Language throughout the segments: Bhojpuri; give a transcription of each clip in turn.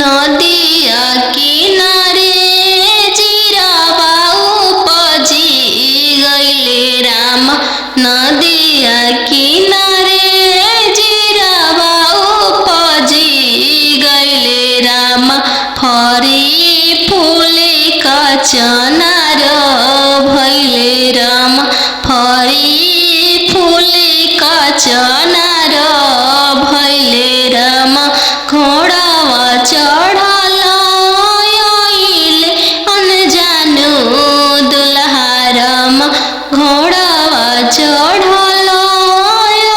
नदिया किनारे जिरावा उपजी गइले राम। नदिया किनारे जिरावा उपजी गइले राम। फरी फूले का चनार भइले राम। फरी फूले का चनार भइले राम। घोड़ावा चढ़ल आइले अनजानु दुल्हा राम। घोड़ावा चढ़ल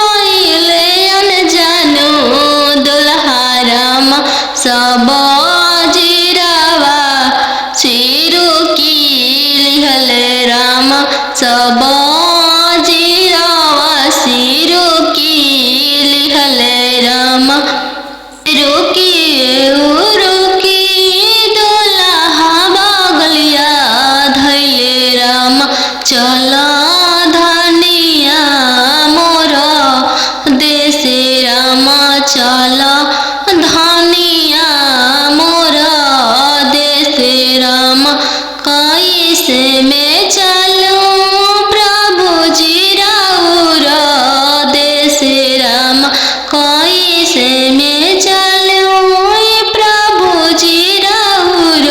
आइले अनजानु दुल्हा राम। सब जिरावा सिरुकी लिहले राम। सब जिरावा सिरुकी लिहले राम। रुकी रुकी दुल्हा बगलिया धैले राम। चल धनिया मोर देश राम। चल धनिया मोर देश राम। कैसे में चलूं प्रभु जी राउर देश राम। कैसे में चलूं प्रभु जी राउर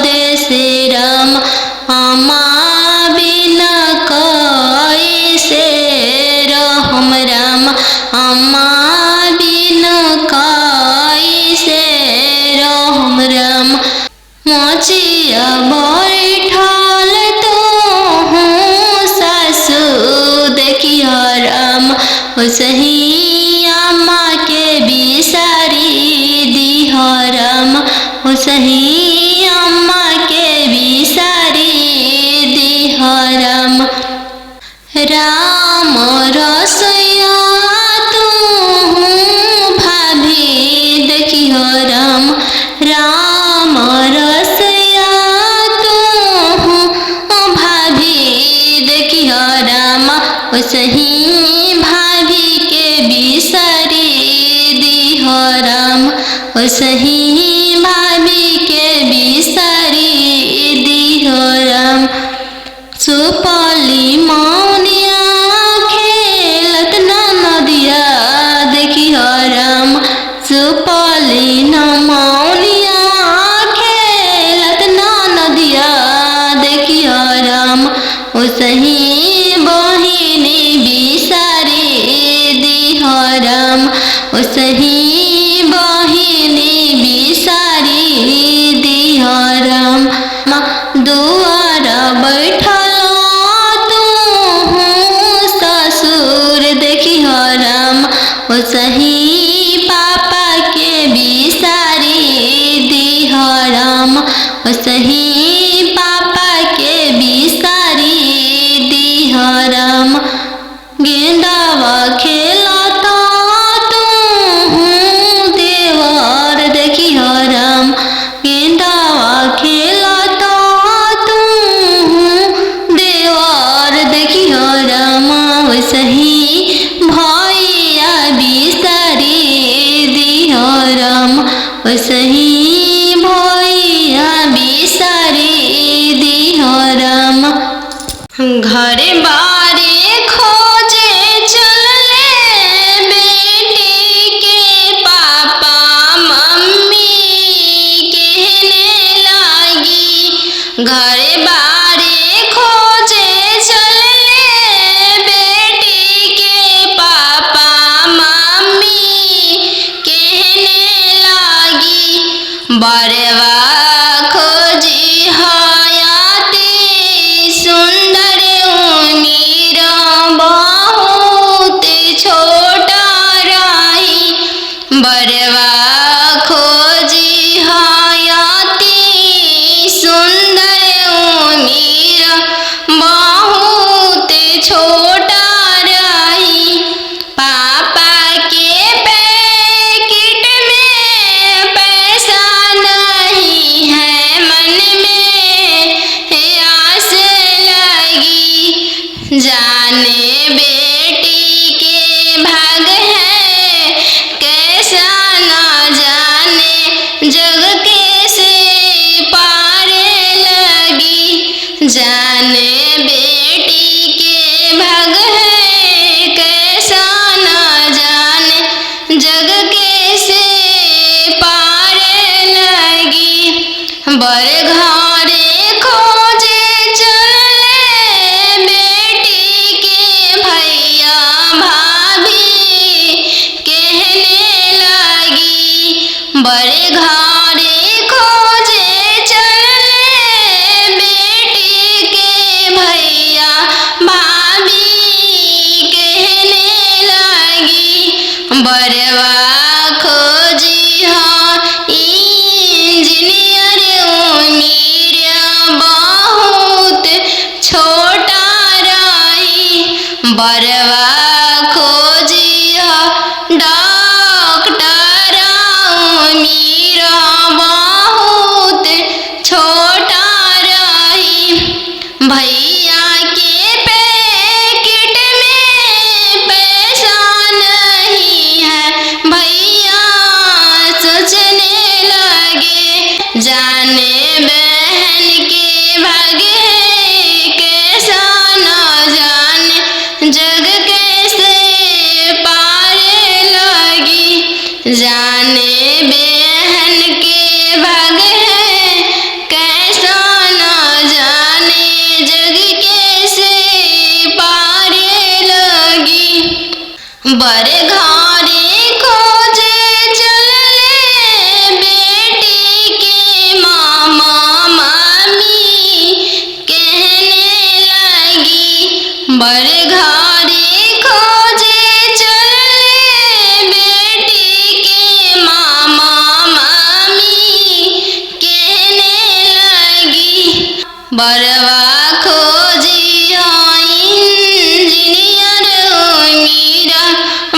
देश राम। अम्मा बिना कैसे रहम राम। अम्मा बिना कैसे रहम राम। मोचिया बैठल तू सासु देखिया राम। ओसही अम्मा के बिसारी दिह राम। ओसही अम्मा के बिसारी दिह राम। राम रसोइया तू भाभी देखिह राम। राम रसोइया तू भाभी देखिह राम। ओसही भाभी के बिसारी दिह राम। ओसही भाभी के बिसारी दिह राम। सुपली मौनिया खेलत नदिया देखिह राम। सुपली मौनिया खेलत नदिया देखिह राम। ओसही बहिनी बिसारी दिह राम। ओसही बहिनी बिसारी दिह राम। दुआर बैठल तू ससुर देखिह राम। ओसही पापा के बिसारी दिह राम। ओसही पापा के बिसारी दिह राम। गेंदावा खेलता तू देवर देखिह राम। गेंदावा खेलता तू देवर देखिह राम। ओसही भैया बिसारी दिह राम। ओसही भैया बिसारी दिह राम। घरे बारे खोजे चलले बेटी के पापा मम्मी कहने लागी। घरे बारे खोजे चलले बेटी के पापा मम्मी कहने लागी। बड़वा खोजी हयाती सुंदर उमीर बहुत छोटा रही। बड़वा खोजी हयाती सुंदर उमीर बहुत छोटा रही। पापा के पैकेट में पैसा नहीं बड़े घरे खोजे चलले बेटी के भैया भाभी कहने लगी बरवा खोजी हाँ इंजीनियर उम्र बहुत छोटा रही बरवा खोजी हाँ डॉक्टर उम्र बहुत छोटा रही भैया के पैकेट में पैसा नहीं है भैया सोचने लगे जाने बहन के भाग्य कैसा न जाने जग कैसे पारे लगी जाने बहन के भाग्य कैसा न जाने जग कैसे पारे लगी बड़े घरे खोजे चलले बेटी के मामा मामी कहने लगी बड़े घरे खोजे चलले बेटी के मामा मामी कहने लगी बरवा खोजी हाँ इंजीनियर उम्र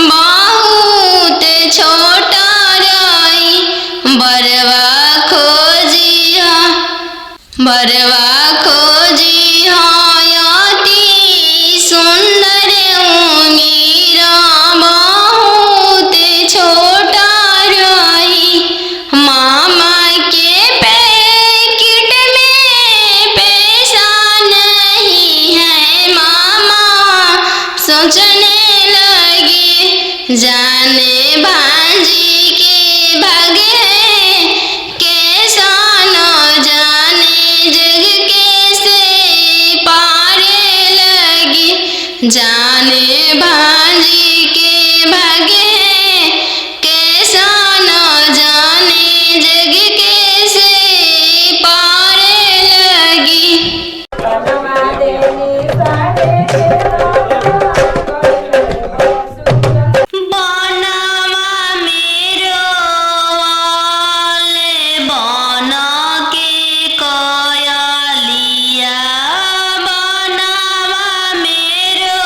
बहुत छोटा रही बरवा खोजी हाँ अति सुंदर उम्र बहुत छोटा रही मामा के पैकेट में पैसा नहीं है मामा सोचने लगे जाने भांजी के भाग्य कैसा न जाने जग कैसे पारे लगी जाने भांजी के भाग्य कैसा न जाने जग कैसे पारे लगी बनवा मेरो वाले बना के कोयलिया बनवा मेरो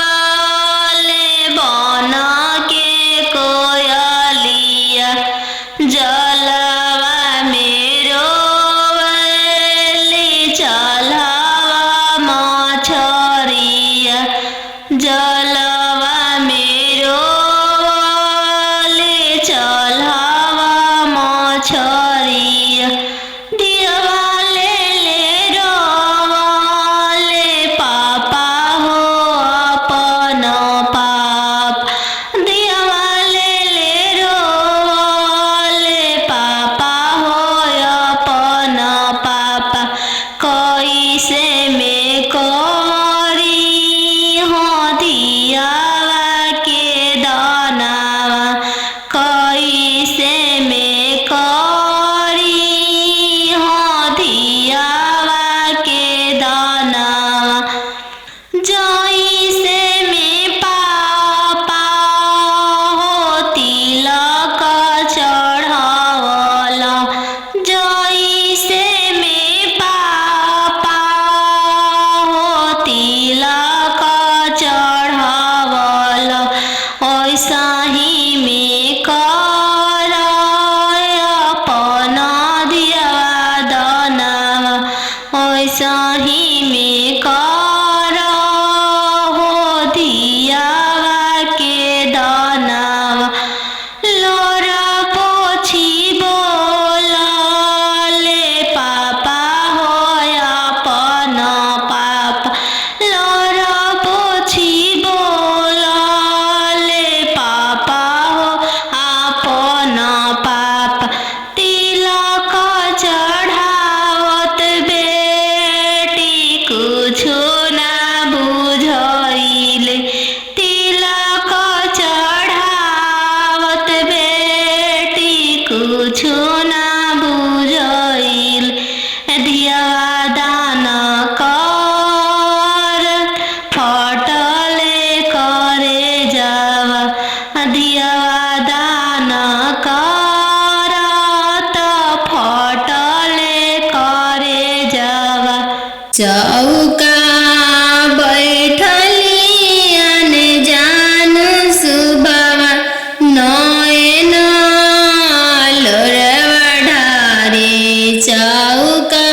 वाले बना के कोयलिया जलवा मेरो वाले चलवा मछरिया जलवा मेरो वाले चलवा मछरिया दिवाले ले रोवाले पापा हो अपन पाप दिवाले ले रोवाले पापा चौका बैठली अने जानु सुबावा नयन लोरवा ढारे चौका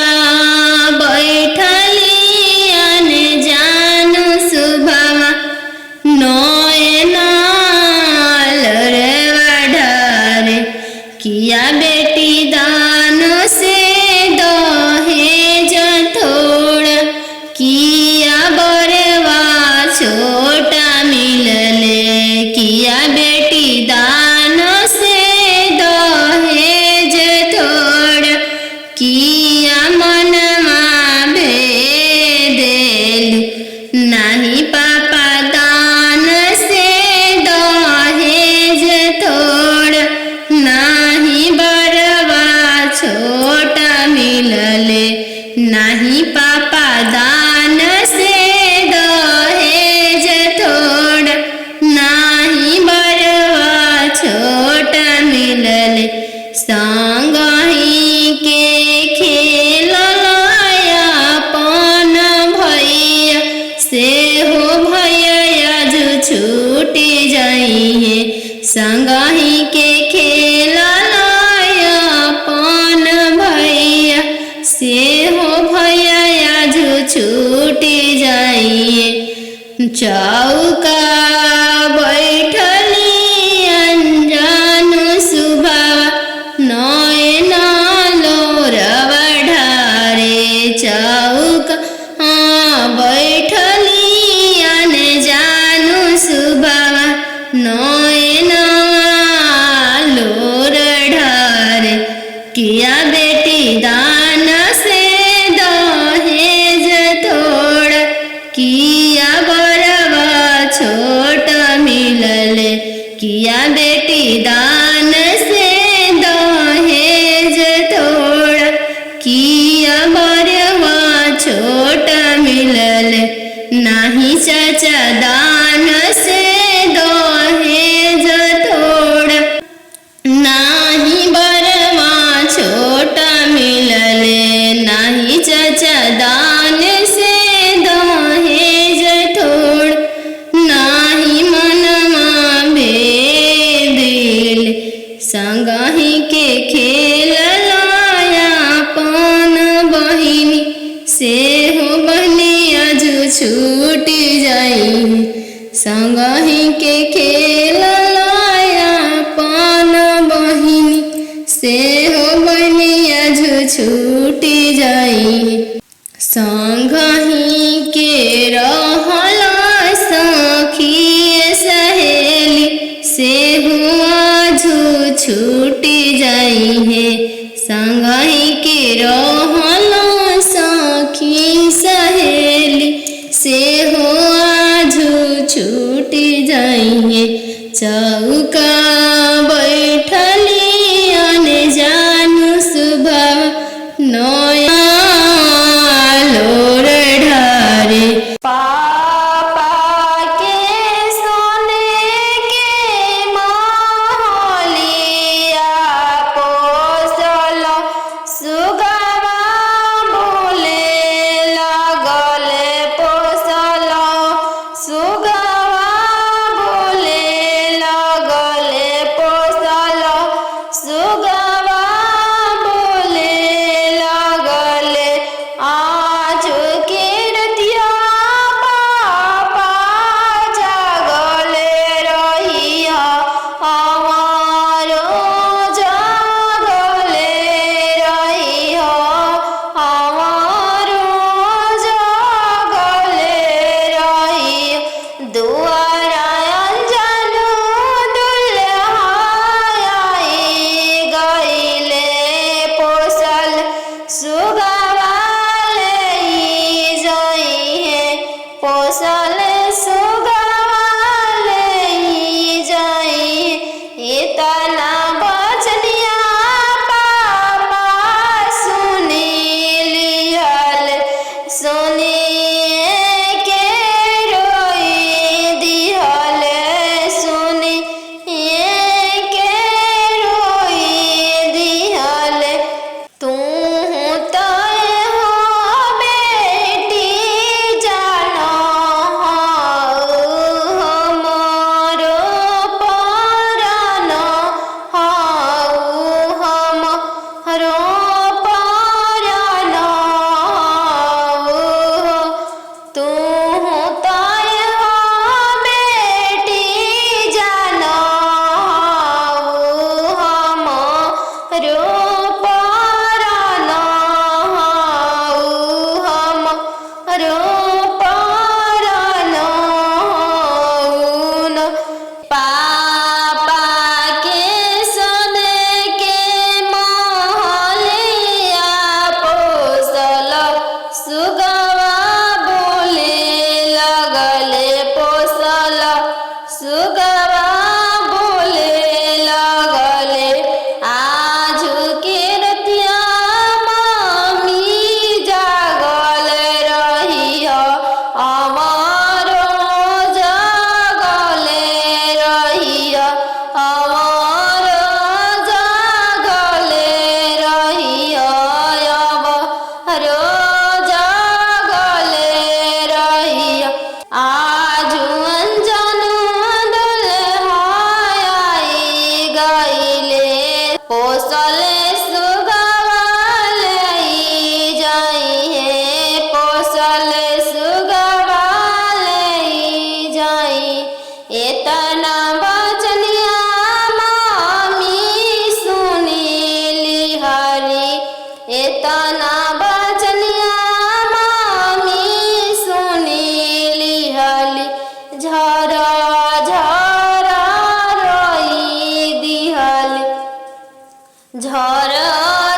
बैठली अने जानु सुबावा नयन लोरवा ढारे किया बेटी दान से दहेज थोड़ा किया बरवा छोटा मिलले किया बेटी दान से दहेज थोड़ा किया मनमा भेदेलु नाही पापा दान से दहेज थोड़ा नाही बरवा छोटा मिलले नाही पापा दान से दहेज थोड़ा नाही बरवा छोटा मिलले संगही के खेललाया पन भैया से हो भैया जो छूटी जाई है संगही के खेललाया पन भैया से हो भैया जो छूटी जाइए चौका बैठली अनजानु सुबावा नयन लोरवा ढारे चौका बैठली अनजानु सुबावा नयन लोर ढारे किया बेटी दान से दहेज थोड़ा किया बरवा छोटा मिलले किया बेटी दान से दहेज थोड़ा किया बरवा छोटा मिलले नाही चाचा दान से दहेज थोड़ा नाही बरवा छोटा मिलले नाही चाचा दान से दहेज थोड़ा नाही मनमा भेदिल संगही के खेललाया पन बहिनी से हो बनिया जो छूटी जाई संगही के खेललाया पन बहिनी से हो बनिया जो छूटी जाई संगही के रहला सखी सहेली से हुआ जो छूटी जाई है संगही के रहला सखी सहेली से हुआ जो छूटी जाई है चौका बैठली अने जानु सुबावा नयन लोर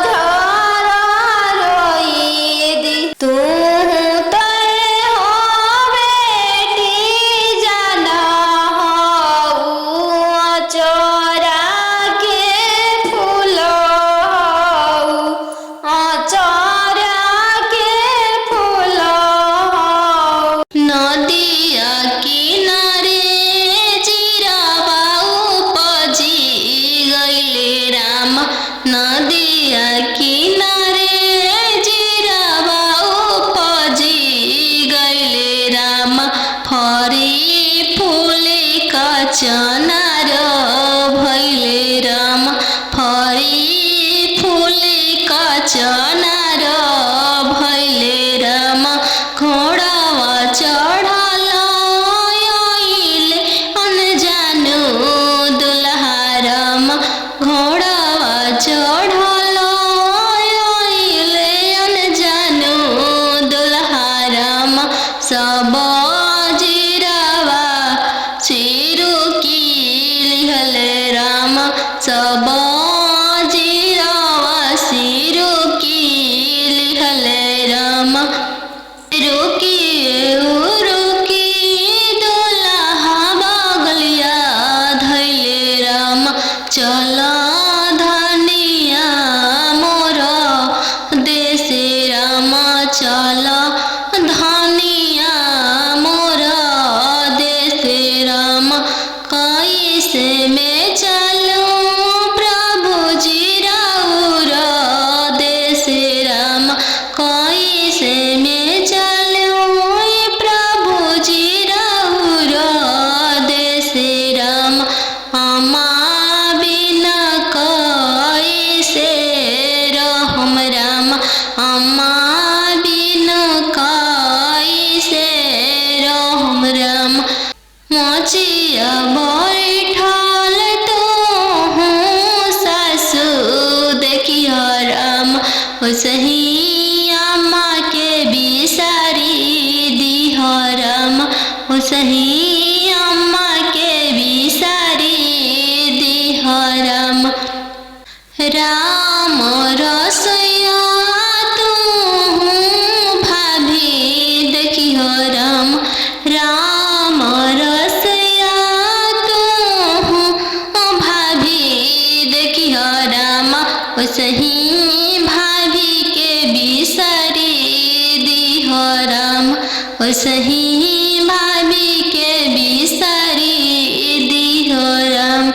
धारा रोई दी। तू तो हो बेटी जाना हो चोरा के फूल चोरा के फूल नदिया किनारे चिरवा उपजी गइले राम। नदिया किनारे चिरवा उपजी गइले राम। फरी फूले कचनार भइले राम। फरी फूले कचनार भइले राम। घोड़ावा चढ़ल आइले अनजानु दुल्हा राम। घोड़ावा चढ़ल आइले अनजानु दुल्हा राम। सब जिरावा चिरुकी लिहले राम। सब जिरावा सिरुकी लिहले राम। रुकी रुकी दुल्हा बगलिया धैले राम। चल धनिया मोर देशे राम। चल धनिया मोर देशे राम। कैसे में चलूं प्रभु जी राउर देशे राम। कैसे में चलूं प्रभु जी राउर देशे राम। अम्मा बिना कैसे रहम राम। अम्मा बिना कैसे रहम राम। मोचिया बैठल तू सासु देखिया राम। ओसही अम्मा के बिसारी दिह राम। ओसही अम्मा के बिसारी दिह राम। राम रसोइया तू भाभी देखिह राम। राम रसोइया तू भाभी देखिह राम। ओसही भाभी के बिसारी दिह राम। ओसही भाभी के बिसारी दिह राम।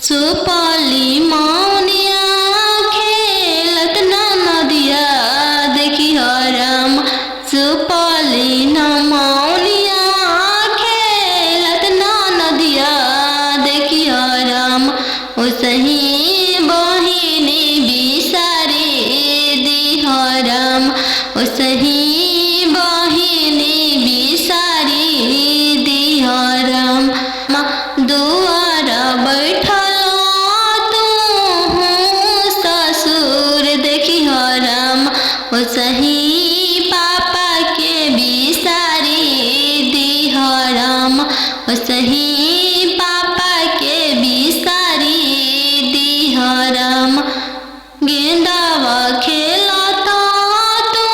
सुपली मौनिया खेलत नदिया देखिह राम। सुपली मौनिया खेलत नदिया देखिह राम। ओसही बहिनी बिसारी दिह राम। ओसही बहिनी बिसारी दिह राम। दुआर बैठल तू ससुर देखिह राम। ओसही पापा के बिसारी दिह राम। ओसही पापा के बिसारी दिह राम। गेंदावा खेलत तू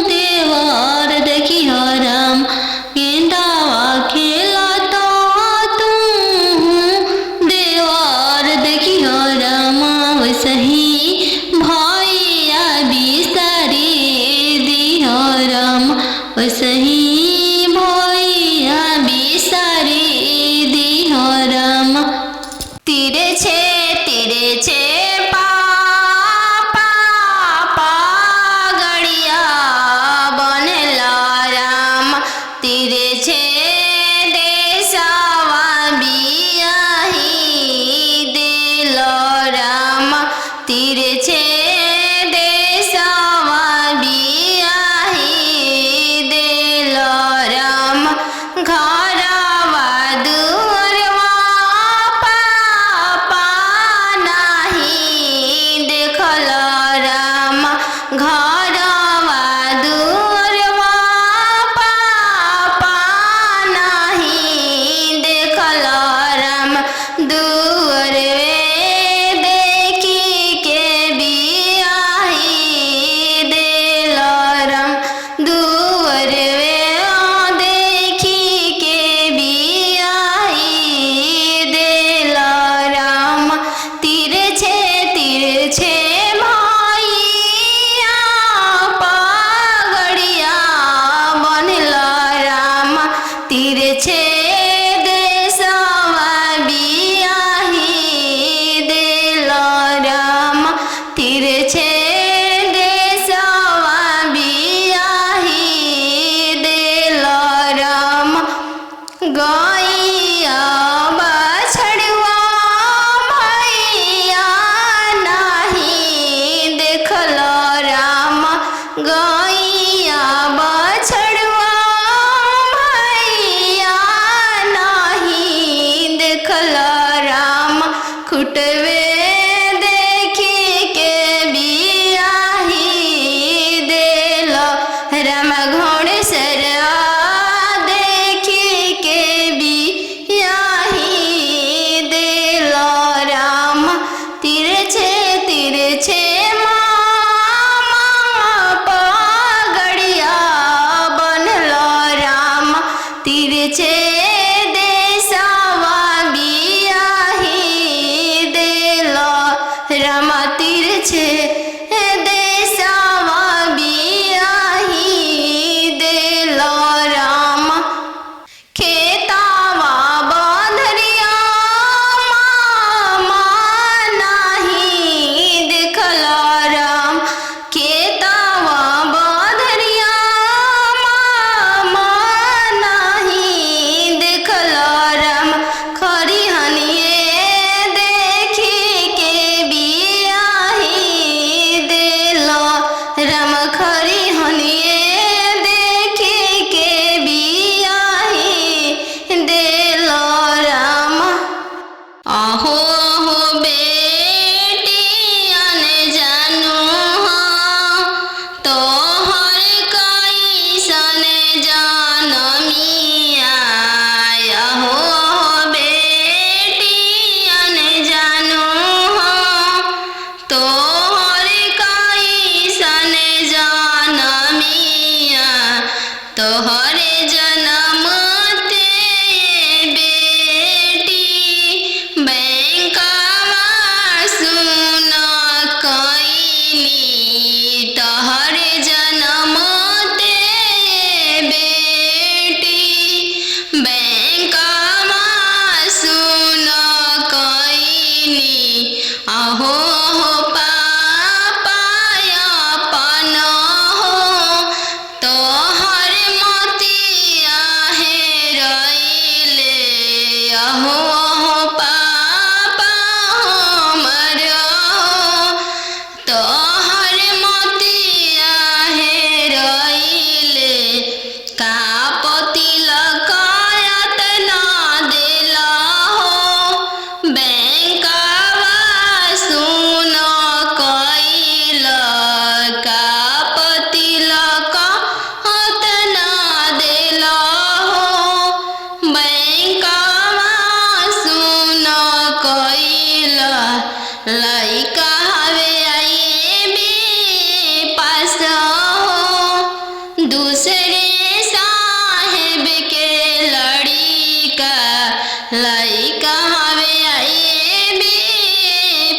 देवर देखिह राम। गेंदावा खेलत तू देवर देखिह राम। ओसही भैया बिसारी दिह राम। ओसही भैया बिसारी दिह राम। तीरे छे पापा गड़िया बनेला राम। तीरे छे देशवा बियाही दिल राम। तीरे छे देशवा बियाही दिल राम। घरवा दुअरवा पापा नाही देखल राम। घरवा दुअरवा पापा नाही देखल राम। दुअरवे देखी छे देशवा बियाही देलो राम खेतावा बंधरिया मामा नहीं देखलो राम खेतावा बंधरिया मामा नहीं देखलो राम खरी हनिए देखी के बियाही देलो राम खरी हनिए देखी के बियाही देलो राम अहो हो बेटियन जानू हो तोहर कैसन जनमिया अहो हो बेटियन जानू हो तोहर कैसन जनमिया तोहरे जनम ते बेटी बैंकवा सुन कईनी तोहरे जनम ते बेटी बैंकवा सुन कईनी अहो हो पापा अपन हो तोहर मोतिया हेरैले अहो हो पापा हमर हो तोहर मोतिया हेरैले का पतिलक यातना देला हो बैंकवा सुन कइल का पतिलक यातना देला हो बैंकवा सुन कइल लइका हवे आईबी पास हो दूसरे साहेब के लड़िका लइका हवे आईबी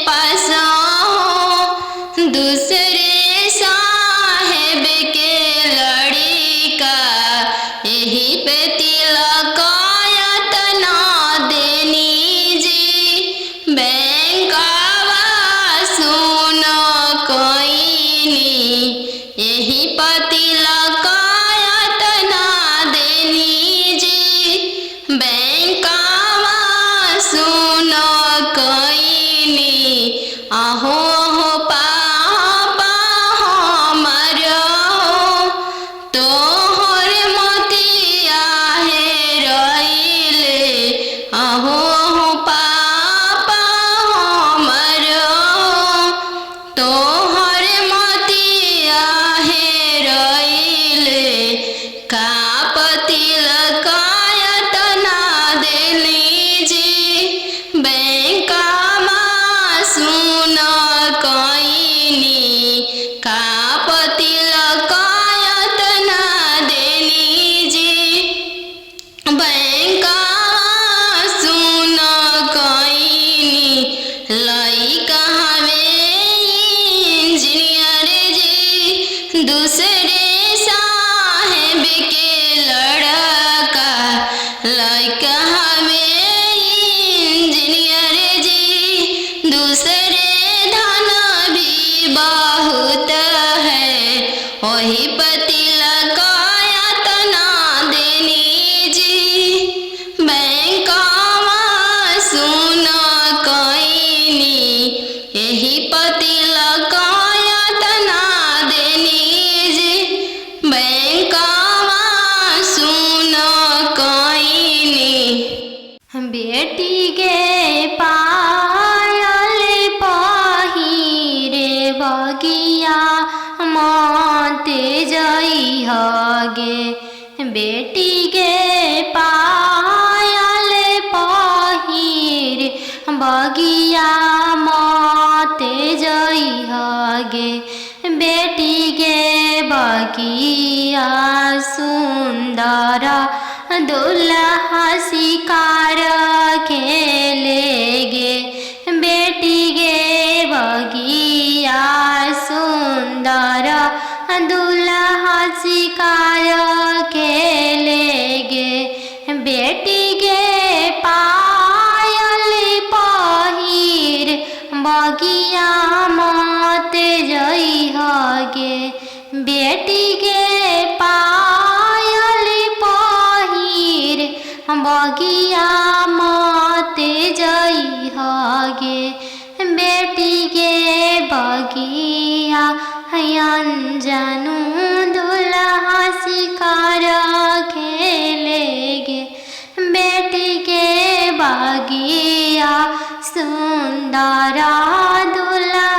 पास हो दूसरे साहेब के लड़िका यही पे तिलक यातना देनी जी बैंकवा सुन कईनी यही पतिलक यातना देनी जी बैंकवा सुन कईनी अहो हो पापा हमर हो तोहर मोतिया हेरैले अहो हो पापा हमर हो तोहर मोतिया हेरैले का पतिलक यातना देली जी बैंकवा सुन कईनी का पतिलक यातना देली जी बैंकवा सुन कईनी लइका हवे इंजीनियर जी दूसरे साहेब के लड़का लइका हवे इंजीनियर जी दूसरे धन भी बहुत है वही पतिलक यातना देनी जी बैंकवा सुन कईनी यही पतिलक यातना देनी जी बैंकवा सुन कईनी बेटी के पायल पहिरे बगिया मत जइहगे बेटी के पायल पहिरे बगिया मत जइहगे बेटी के बगिया सुंदर दुल्हा शिकार खेलेगे बेटी गे बगिया शिकार खेले गे बेटी गे पायल पहिर बगिया मत जइह गे बेटी गे पायल पहिर बगिया मत जइह गे बेटी गे बगिया अनजानु दुल्हा शिकार खेले गे बेटी के बगिया सुंदर दुल्हा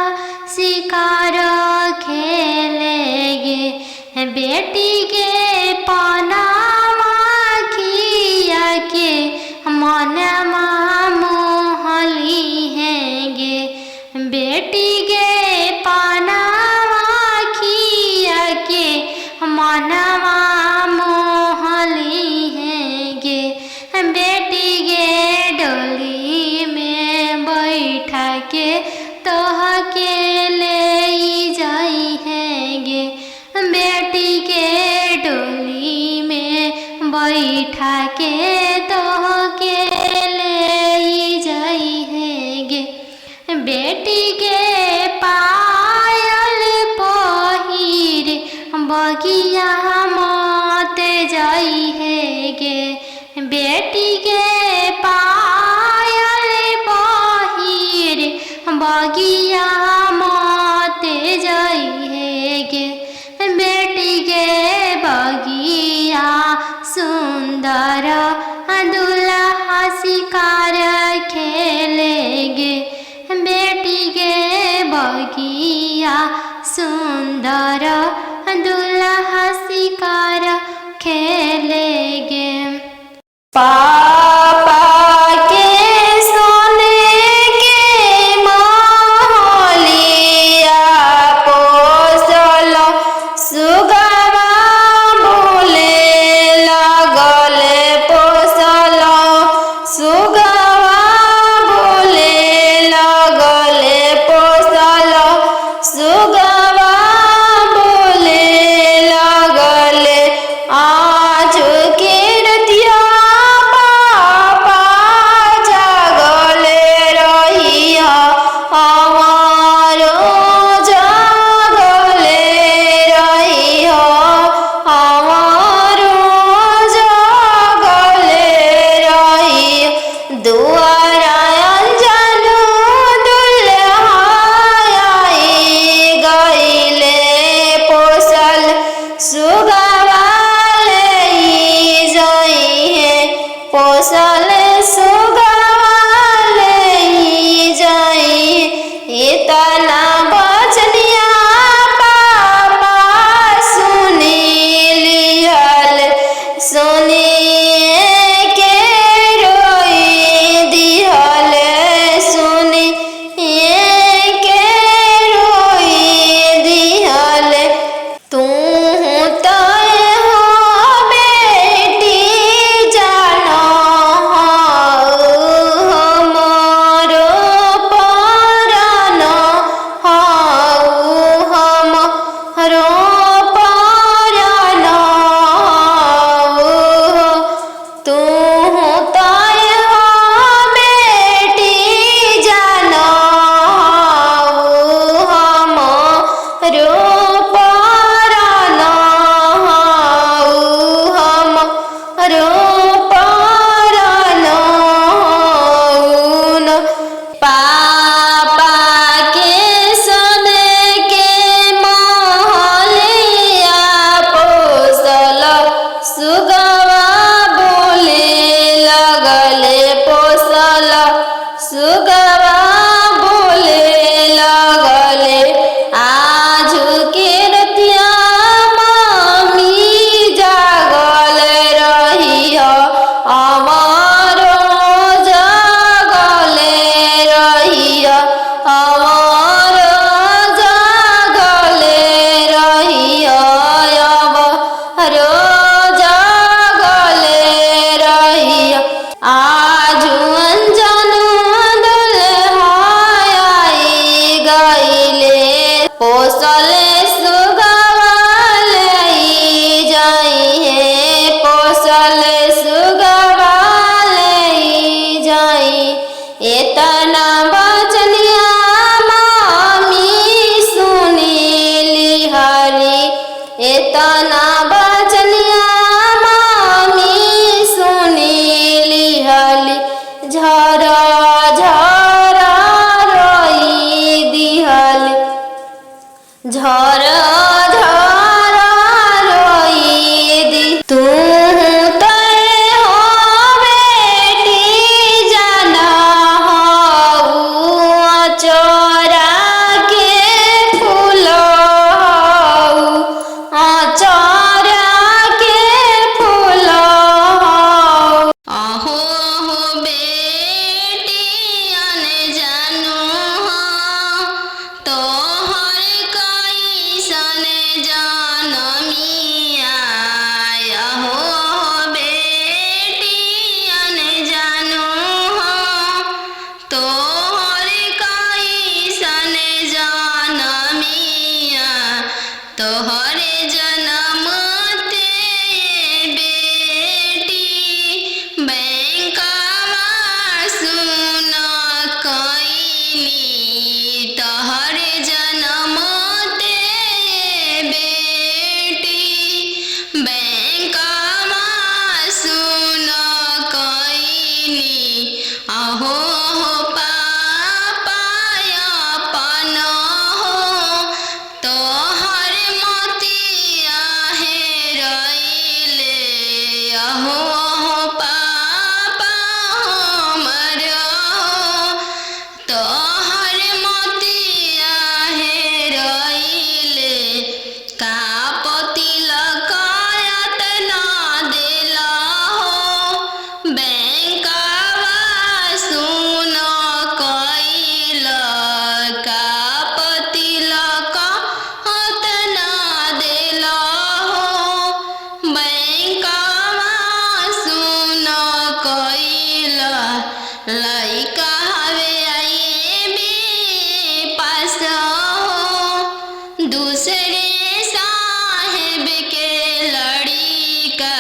शिकार खेले गे बेटी के पनामा खिया के मनमा मोहली हैंगे बेटी के पनामा खिया के मनवा मोहली हैंगे बेटी गे डोली में बैठा के तोह के ले जाई हैंगे बेटी के डोली में बैठा के तोह के ले जाई हैंगे बेटी के पायल पहिर बगिया मत जाई हैगे बेटी के पायल पहिर बगिया मत जाई हैगे बेटी के बगिया सुंदर दुल्हा शिकार खेलेगे बेटी के बगिया सुंदर दुल्हा शिकार खेलेगे पापा के सोने के महलिया पोसल सुगवा बोले लगल पोसल सुगवा बोले लगल पोसल सुगवा बोले लगल आज के रतिया झर झर रोई दी तू तय हो बेटी जाना हो चोरा के फूल चोरा के फूल अहो हो बेटी अन जानू हो तोहर कैसन जनमिया हो बेटी अन जानू हो तोहर कैसन जनमिया तोहर जनम ते बेटी बैंकवा सुन कैनी तोहर जनम ते बेटी बैंकवा सुन कैनी अहो पापा अपन हो तोहर मोतिया हेरैले अहो पापा हमर हो तोहर मोतिया हेरैले का पतिलक एतना देला हो बैंकवा सुन कैल का पतिलक एतना देला हो बैंकवा सुन कैल लइका हवे आए बे पास हो दूसरे साहेब के लड़िका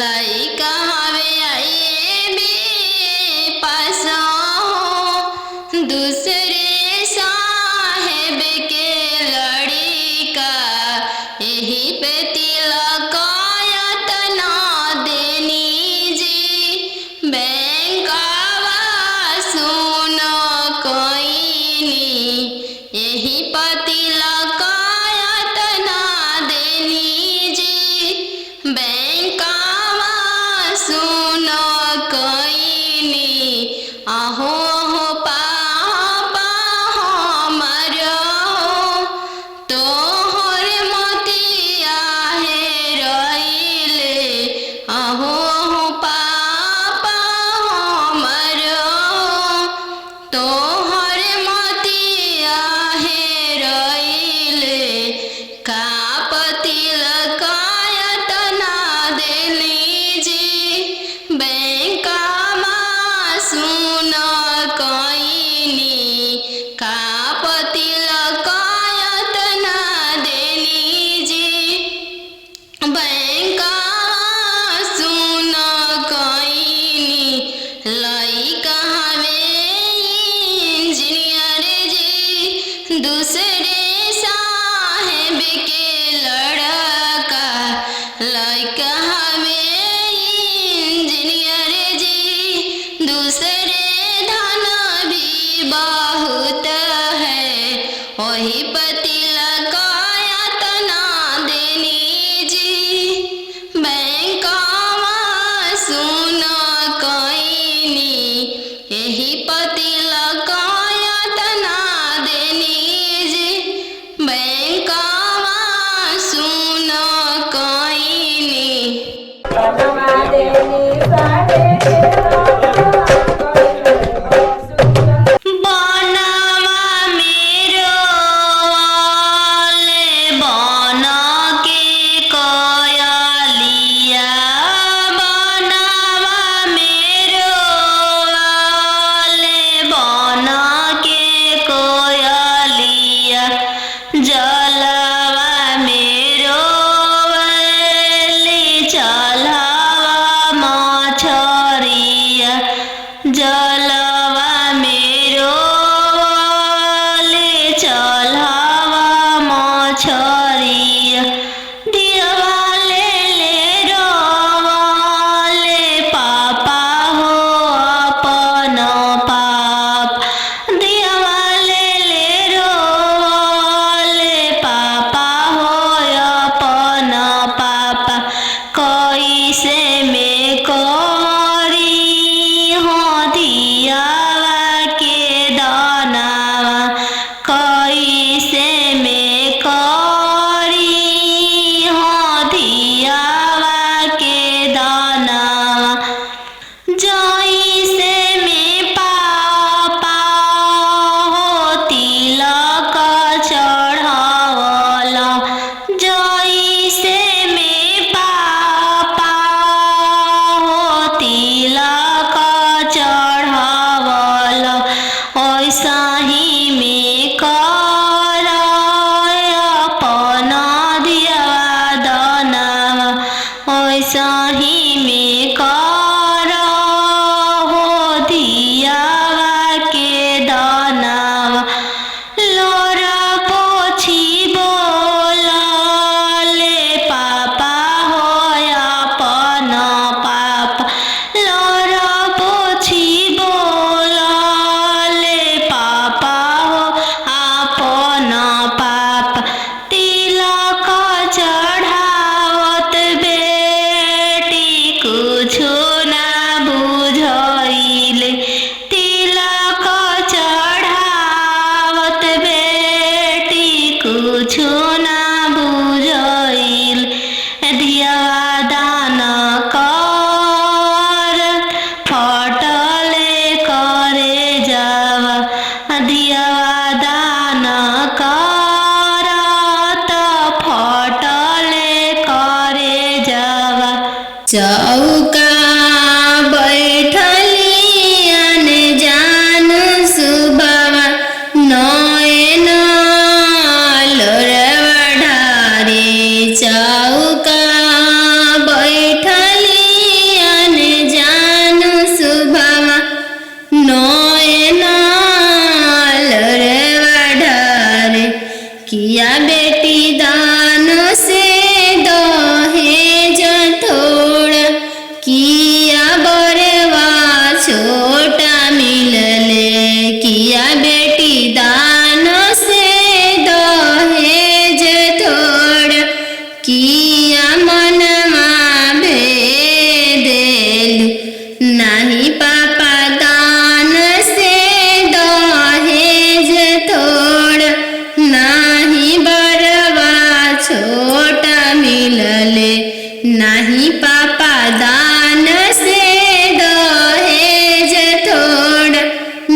लइका हवे आए बे पास हो दूसरे साहेब के लड़िका यही पे तिलक एतना देनी जी बैंकवा सुन कैनी यही पतिलक एतना देनी जी बैंकवा सुन कैनी अहो पापा हमर हो तोहर मोतिया हेरैले अहो पापा हमर हो तोहर मोतिया हेरैले का पतिलक एतना देली जी बैंकवा सुन कैनी का पतिलक एतना देली जी बैंकवा सुन कैनी लइका हवे इंजीनियर जी दूसरे साहेब के लड़का लइका हवे इंजीनियर जी दूसरे धन भी बहुत है वही पतिलक एतना देनी जी बैंकवा सुन कैनी यही पतिलक एतना देनी जी बैंकवा सुन कैनी बनवा मेरो वाले बन के कयलिया बनवा मेरो वाले बन के कोयलिया जलवा मेरो वाले चलवा मछरिया जलवा मेरो वाले चलवा मछरिया दिवाले ले रोवाले पापा हो अपन पाप दिवाले ले रोवाले किया बेटी दान से दहेज थोड़ा, किया बरवा छोटा मिलले, किया बेटी दान से दहेज थोड़ा, किया मनमा भेदेल, नाही पापा दान से दहेज थोड़ा, नाही बरवा छोटा मिलले, नाही पापा दान से दहेज थोड़ा,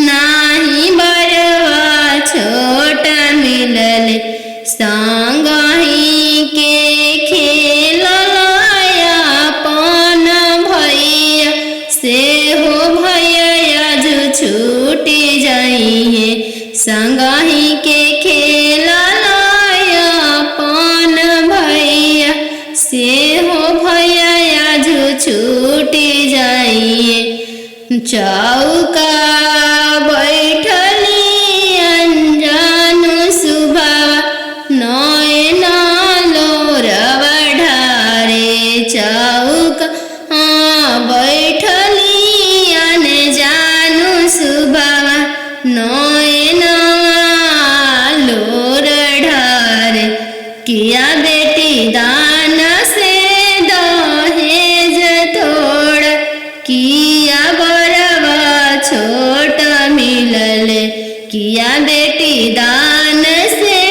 नाही बरवा छोटा मिलले। संगही के खेललाया अपन भैया, से हो भैया जो छूटी जाइए, संगही के खेललाया अपन भैया, से हो भैया जो छूटी जाइए। चौका बैठली अनजानु सुभावा, नयन लोरवा ढारे, चौका बैठली अनजानु सुभावा, नयन लोर ढारे, किया बेटी दान से दहेज थोड़ा, किया बरवा छोटा मिलले, किया बेटी दान से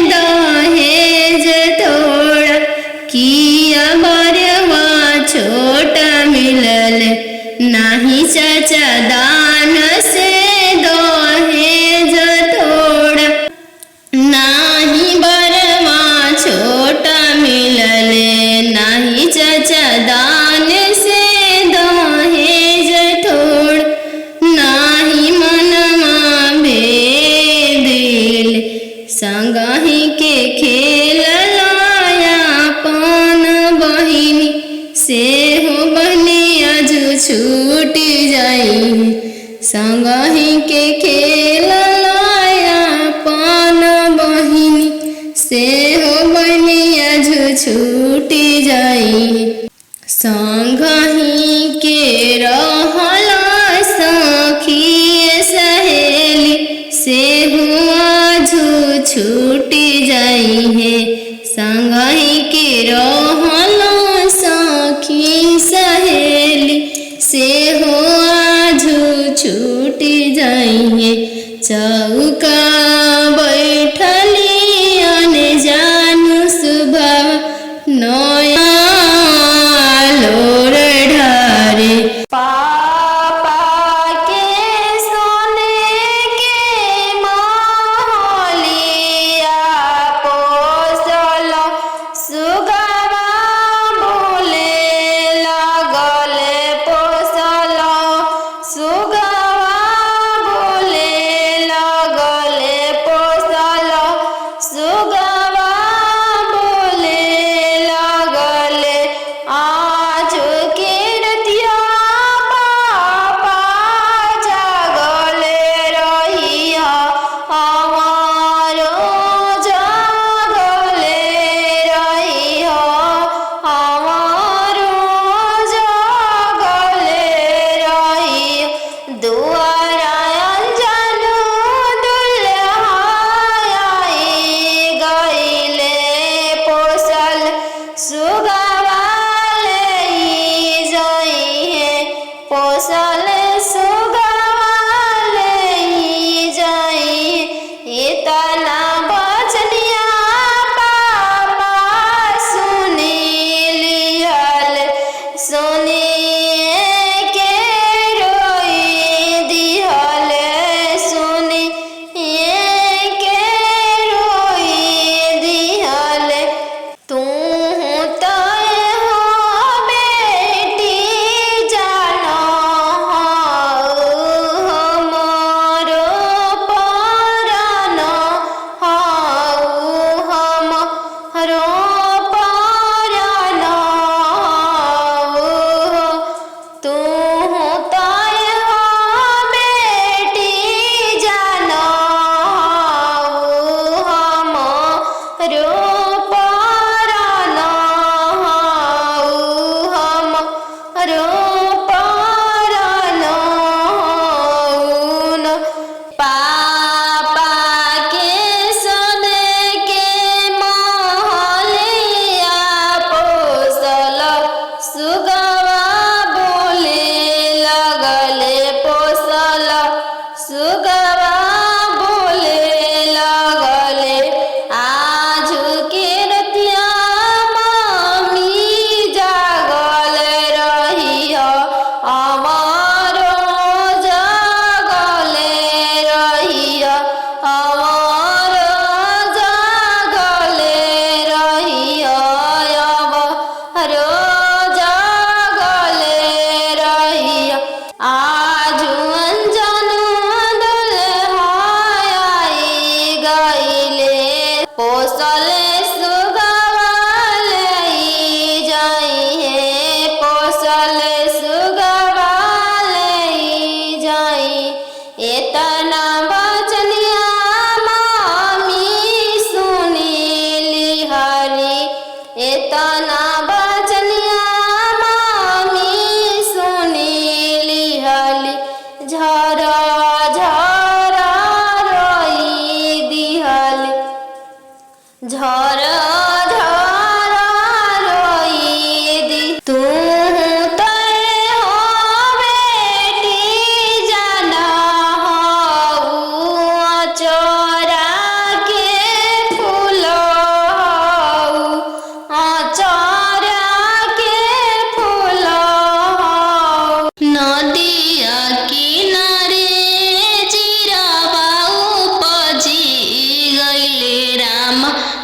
दहेज थोड़ा, किया बरवा छोटा मिलले, नाही चाचा दान से दहेज थोड़ा, नाही बरवा छोटा मिलले, नाही चाचा दान से दहेज थोड़ा, नाही मनमा भेदिल, संगही के खेललाया अपन बहिनी, से हो बनिया जो छूटी जाई, संगही के खेललाया अपन बहिनी, से हो बनिया जो छूटी जाई। संगही के रहला सखी सहेली, से हुआ जो छूटी जाई है, संगही के रहला सखी सहेली, से हुआ जो छूटी जाई है। चौका बैठली अनजानु सुभाव, नया लोर ढारे, पापा के सोने के महलिया पोसल, पोसल सुगवाले जाई है, पोसल सुगवाले जाई। एतना बचनिया मामी सुनीली हरी, एतना बचनिया मामी सुनीली हली। झरा झरा रोई दिहली, झरा झरा रोई दी। तू तय हो बेटी जाना हऊ, चोरा के फूल हऊ, चोरा के फूल हऊ। नदिया किनारे जीरावा उपजी गइले राम,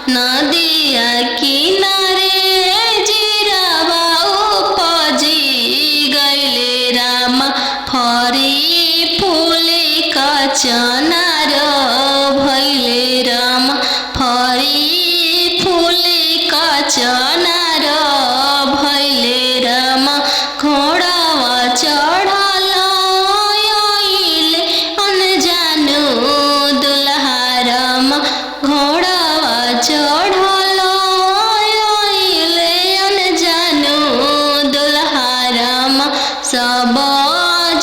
नदिया किनारे जीरावा उपजी गइले राम। फरी फूले का चनार भइले राम, फरी फूले का चनार भइले राम। घोड़ावा चढ़ल आइले अनजानु दुल्हा राम, घोड़ावा चढ़ल आइले अनजानु दुल्हा राम। सब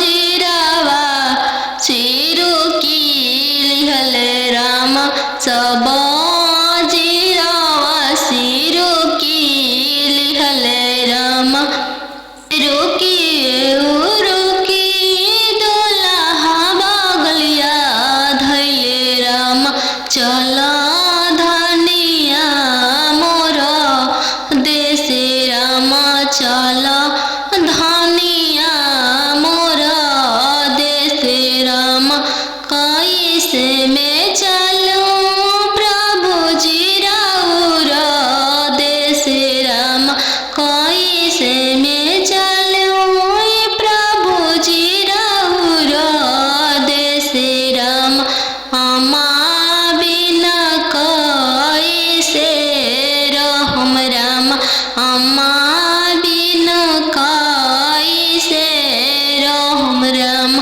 जीरावा चिरू की लिहले राम, सब जीरावा सिरू की लिहले राम। रुकी रुकी दुल्हा बगलिया धैले राम, चल धनिया मोर देशे राम, चल धनिया मोर देशे राम। कैसे में चलूं प्रभु जी राउर देशे राम, कैसे में चलूं प्रभु जी राउर देशे राम। अम्मा बिना कैसे रहम राम, अम्मा बिना कैसे रहम राम।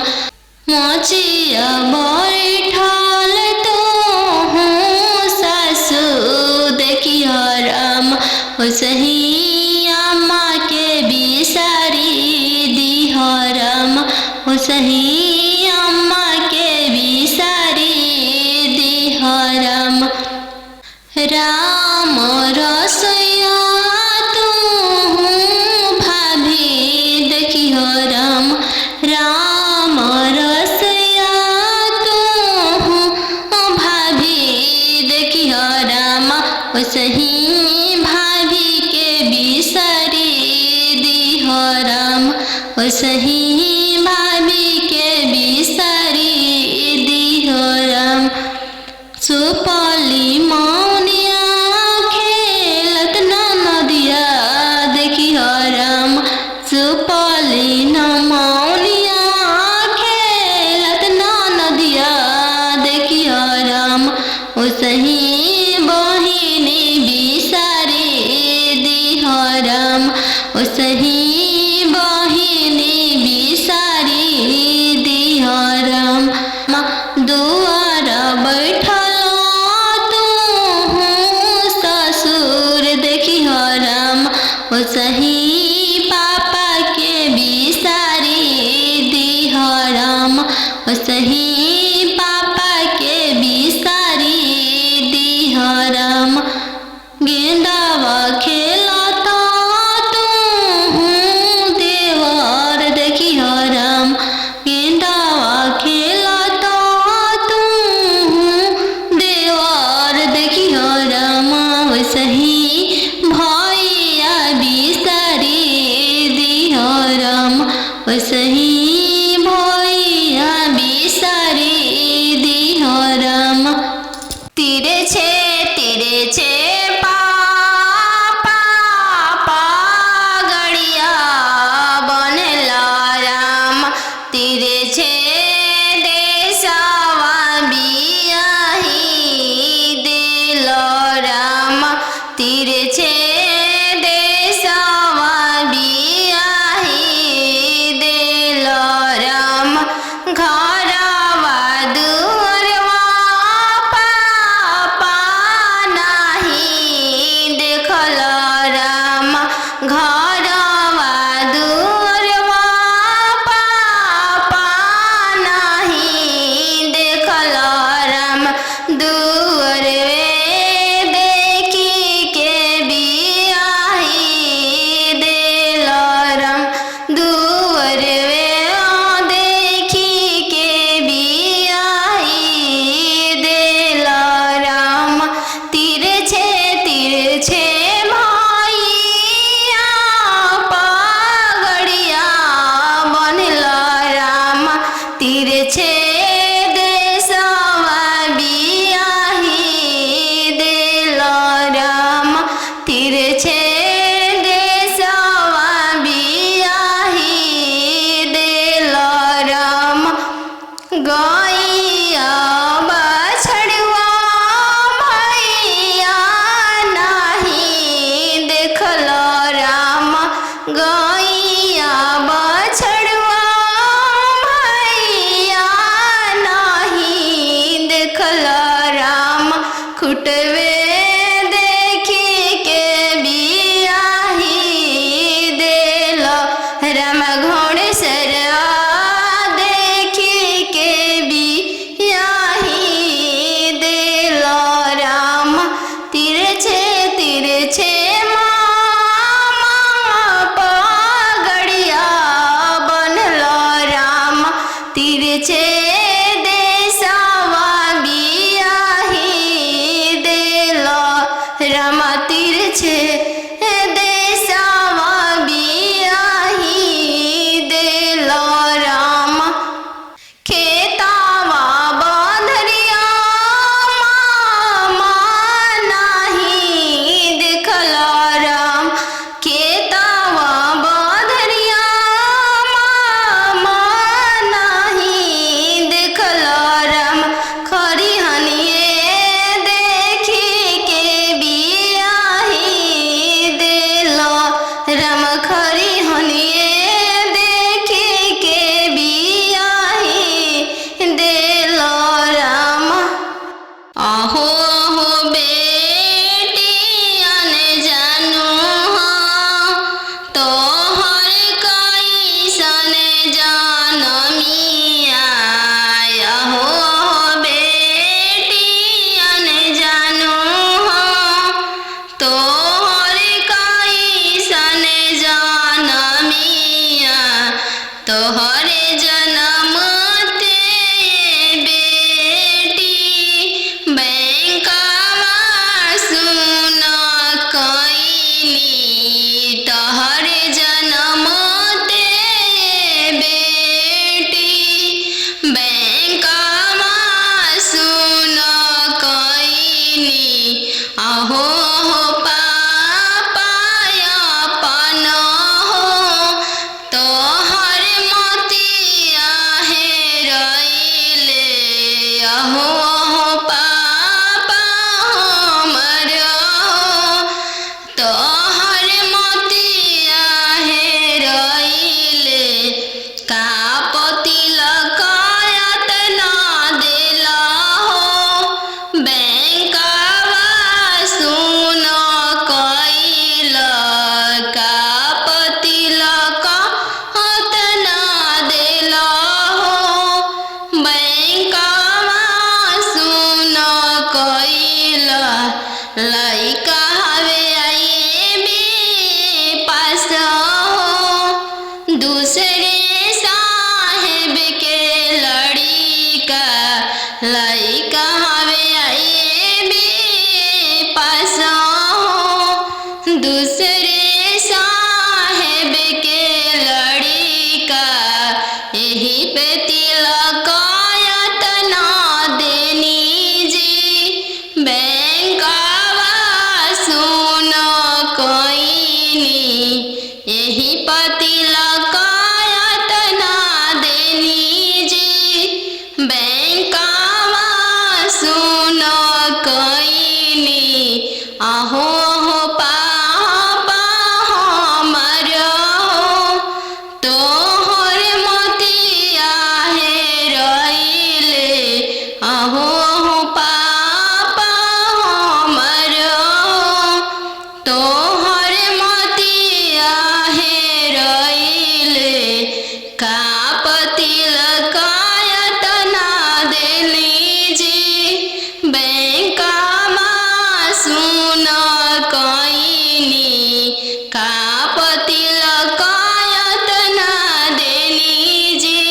मोचिया बैठल तू सासु देखिया राम, ओसही अम्मा के बिसारी दिह राम, ओसही अम्मा के बिसारी दिह राम। राम रसोइया तू भाभी देखिह राम, राम रसोइया तू भाभी देखिह राम। ओसही भाभी के बिसारी दिह राम, ओसही भाभी के बिसारी दिह राम। सुपली मौनिया खेलत नदिया देखिह राम, सुपली मौनिया खेलत नदिया देखिह राम। ओसही बहिनी बिसारी दिह राम, ओसही बहिनी बिसारी दिह राम। दुआर बैठल तू ससुर देखिह राम, ओसही पापा के बिसारी दिह राम, ओसही पापा के बिसारी दिह राम। गेंदावा खेलत तू देवर देखिह राम, गेंदावा खेलत तू देवर देखिह राम। ओसही भैया बिसारी दिह राम, ओसही भैया बिसारी दिह राम। तिरछे तिरछे पापा गड़िया बनेला राम, तिरछे देशवा बियाही दिल आहो हो पापा अपन हो तोहर मोतिया हेरैले आहो हो पापा हमर हो तोहर मोतिया हेरैले का तिलक यातना देला हो बैंकवा सुन कैल का तिलक यातना देला हो बैंकवा सुन कैल लइका हवे आईबी पास हो दूसरे साहेब के लड़िका लइका हवे आईबी पास हो दूसरे साहेब के लड़िका यही पे तिलक यातना देनी जी बैंकवा सुन कोइनी यही पर तिलक यातना देनी जी बैंकवा सुन कोइनी आहो हो पापा हमर हो तोहर मोतिया हेरैले आहो हो पापा हमर हो तोहर मोतिया हेरैले का तिलक यातना देली जी बैंकवा सुन कोइनी का तिलक यातना देली जी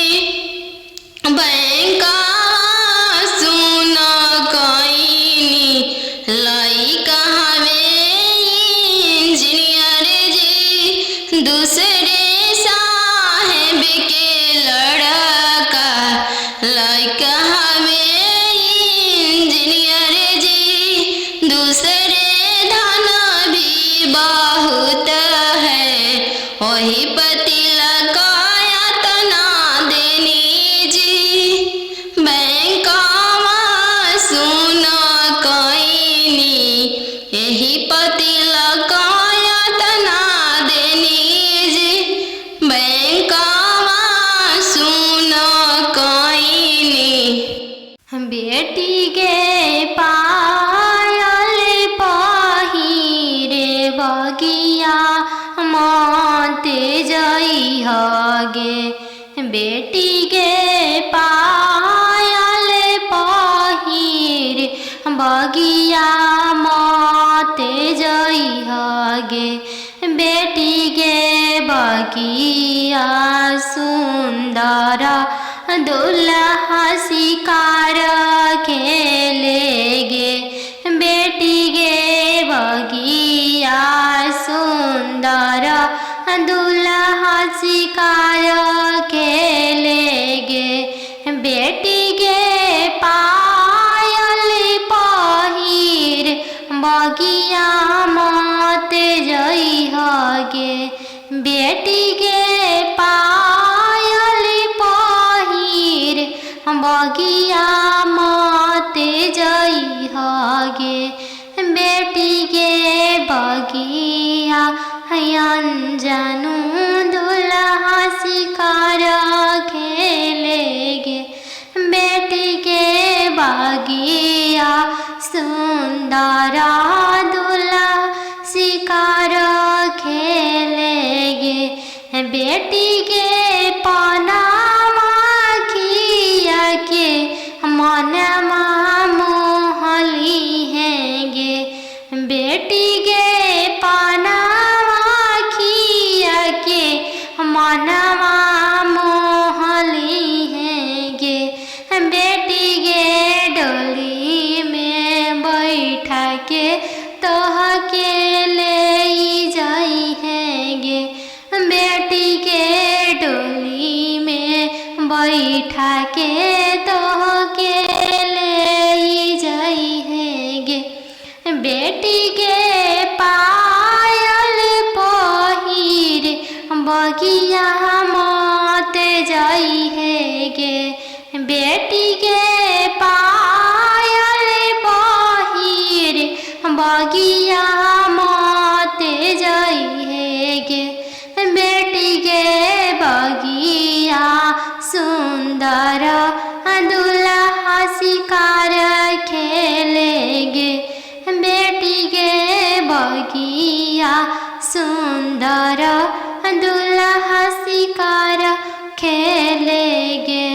बैंकवा सुन कोइनी लइका हवे इंजीनियर जी दूसरे साहेब के लड़का लइका हवे इंजीनियर जी दूसरे धन भी बहुत है वही पर तिलक यातना देनी जी बैंकवा सुन कोइनी यही पर तिलक यातना देनी जी बैंकवा सुन कोइनी बेटी के पायल पहिरे बगिया मत जइहगे बेटी के पायल पहिरे बगिया मत जइहगे बेटी के बगिया सुंदर दुल्हा शिकार खेलेगे बेटी के बगिया सुंदर दुल्हा शिकार खेलेगे बेटी के पायल पहिर बगिया मत जइहगे बेटी के पायल पहिर बगिया मत जइहगे बेटी के बगिया अनजानु दुल्हा शिकार खेलेगे बेटी के बगिया सुंदर दुल्हा शिकार खेलेगे बेटी के पनामा खिया के मनमा मोहली हैगे बेटी के पनामा खिया के मनवा मोहली हैगे बेटी के डोली में बैठा के तोह के ले जाई हैगे बेटी के डोली में बैठा के तोह के ले जाई हैगे बेटी गे पायल पहिर बगिया मत जाई है गे बेटी गे पायल पहिर बगिया मत जाई है गे बेटी गे बगिया सुंदर दुल्हा शिकार खेलेगे बेटी गे बगिया सुंदर दुल्हा शिकार खेलेगे।